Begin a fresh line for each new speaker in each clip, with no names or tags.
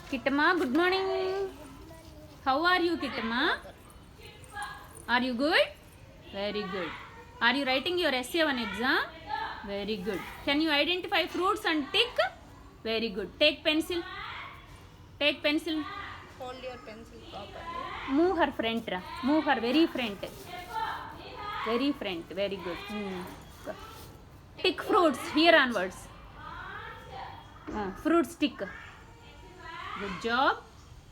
Kittama, good morning. How are you, Kittama? Are you good? Very good. Are you writing your essay on exam? Very good. Can you identify fruits and tick? Very good. Take pencil. Take pencil.
Hold your pencil properly.
Move her front. Move her very front. Very front. Very good. Tick fruits here onwards. Fruits tick. Good job.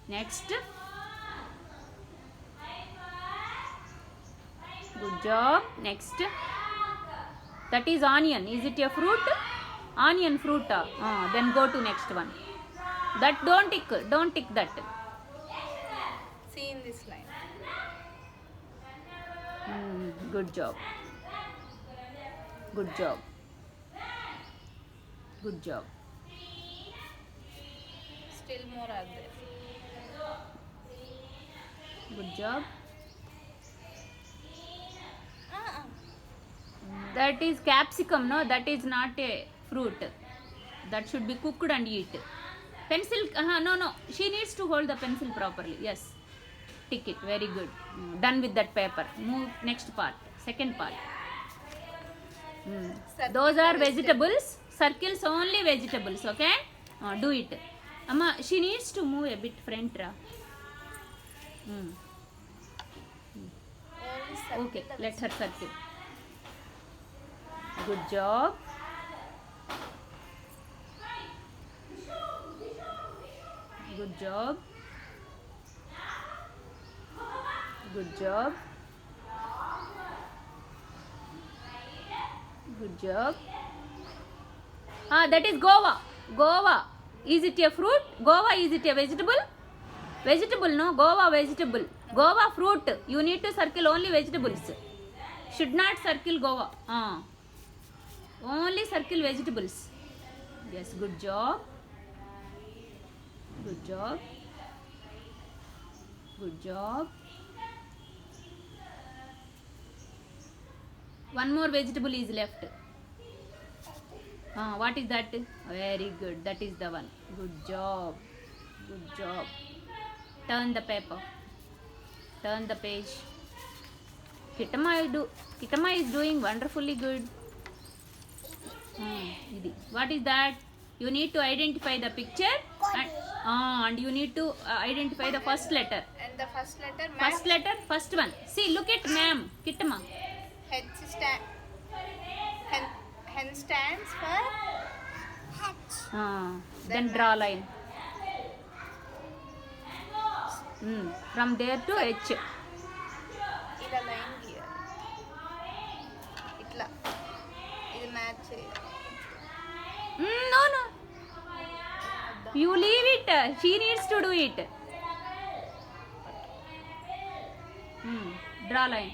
Next. Good job. Next. That is onion. Is it a fruit? Onion fruit. Then go to next one. That don't tick. Don't tick that.
See in this line.
Good job. Good job. Good job.
Still more are there.
Good job. That is capsicum, no? That is not a fruit. That should be cooked and eat. Pencil, no. She needs to hold the pencil properly. Yes. Tick it. Very good. Done with that paper. Move next part. Second part. Those are vegetables. Circles only vegetables. Okay? Do it. Amma, she needs to move a bit front. Okay, let her circle. Good job. Good job. Good job. Good job. That is guava. Guava. Is it a fruit? Guava, is it a vegetable? Vegetable, no? Guava, vegetable. Guava, fruit. You need to circle only vegetables. Should not circle guava. Only circle vegetables. Yes, good job. Good job. Good job. One more vegetable is left. What is that? Very good. That is the one. Good job. Good job. Turn the paper. Turn the page. Kittama is doing wonderfully good. What is that? You need to identify the picture and you need to identify the first letter.
And the first letter?
First letter, first one. See, look at ma'am, Kittama.
Hen stands for
H. Then draw line. From there to H.
Ila line here. Itla. ఇది match
No. You leave it. She needs to do it. Draw line.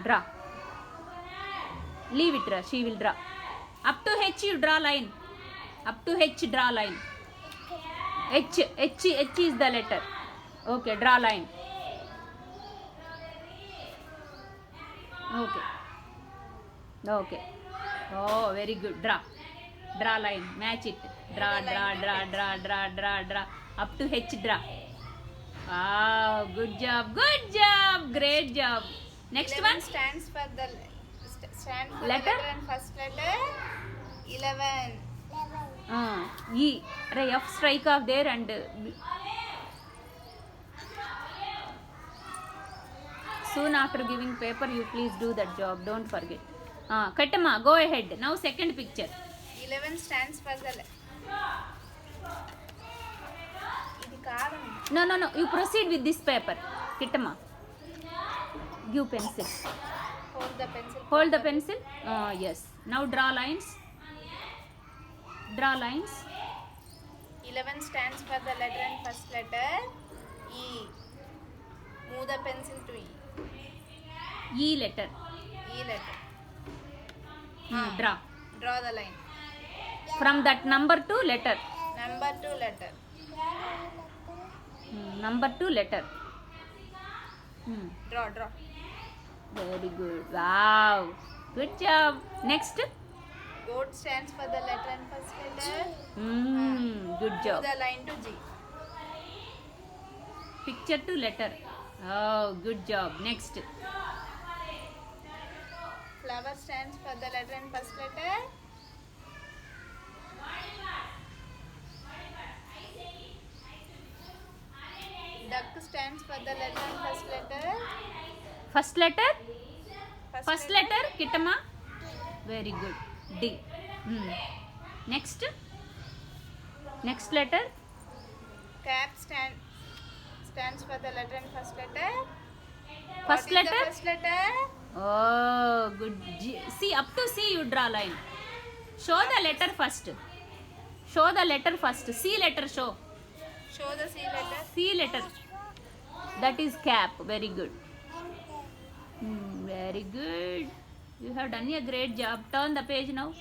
Draw. Leave it. She will draw. Up to H you draw line. Up to H draw line. H is the letter. Okay, draw line. Okay. Oh, very good. Draw line. Match it. Draw. Up to H draw. Wow, good job. Great job. Next
11
one.
stands for the
Letter?
letter and first letter 11.
E. F strike off there and soon after giving paper you please do that job. Don't forget. Kattama, go ahead. Now second picture.
11 stands for the ఇది కాదండి.
No. You proceed with this paper. Kattama. Give pencil.
Hold the pencil.
Yes. Now draw lines.
11 stands for the letter and first letter E. Move the pencil to E.
E letter.
Draw the line.
From that number to letter. Number to letter.
Draw.
Very good. Wow. Good job. Next.
Goat stands for the letter and first letter.
Good job.
Move the line to G.
Picture to letter. Oh, good job. Next.
Flower stands for the letter and first letter. Duck stands for the letter and first letter.
First letter?
First
First letter, Kittama. Very good. D. Next. Next letter.
Cap stands for the letter and first letter.
First
What is
letter?
the first letter?
Oh, good. G. See, up to C you draw line. Show the letter first. Show the letter first. C letter show.
Show the C letter.
C letter. That is cap. Very good. Very good. You have done a great job. Turn the page now.